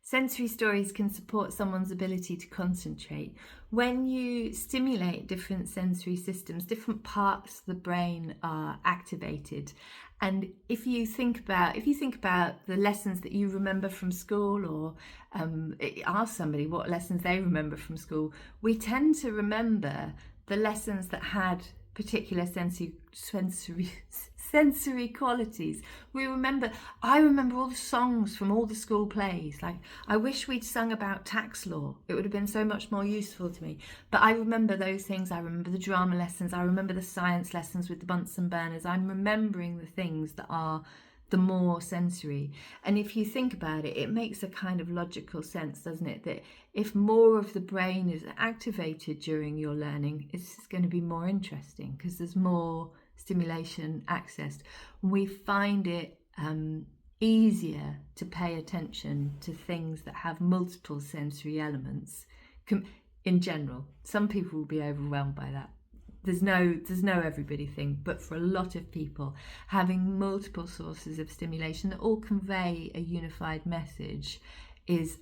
Sensory stories can support someone's ability to concentrate. When you stimulate different sensory systems, different parts of the brain are activated. And if you think about the lessons that you remember from school, or ask somebody what lessons they remember from school, we tend to remember the lessons that had particular sensory qualities. I remember all the songs from all the school plays. Like, I wish we'd sung about tax law. It would have been so much more useful to me. But I remember those things. I remember the drama lessons. I remember the science lessons with the Bunsen burners. I'm remembering the things that are the more sensory. And if you think about it, it makes a kind of logical sense, doesn't it? That if more of the brain is activated during your learning, it's going to be more interesting because there's more stimulation accessed. We find it easier to pay attention to things that have multiple sensory elements in general. Some people will be overwhelmed by that. There's no everybody thing, but for a lot of people, having multiple sources of stimulation that all convey a unified message is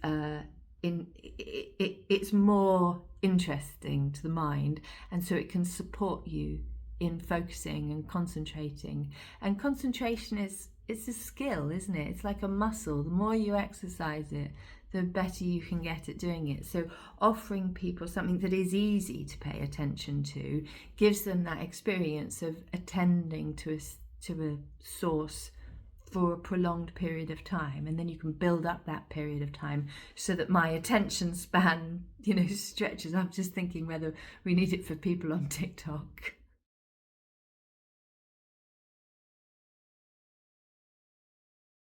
it's more interesting to the mind, and so it can support you in focusing and concentrating. And concentration it's a skill, isn't it? It's like a muscle. The more you exercise it, the better you can get at doing it. So offering people something that is easy to pay attention to gives them that experience of attending to a source for a prolonged period of time, and then you can build up that period of time so that my attention span, stretches. I'm just thinking whether we need it for people on TikTok.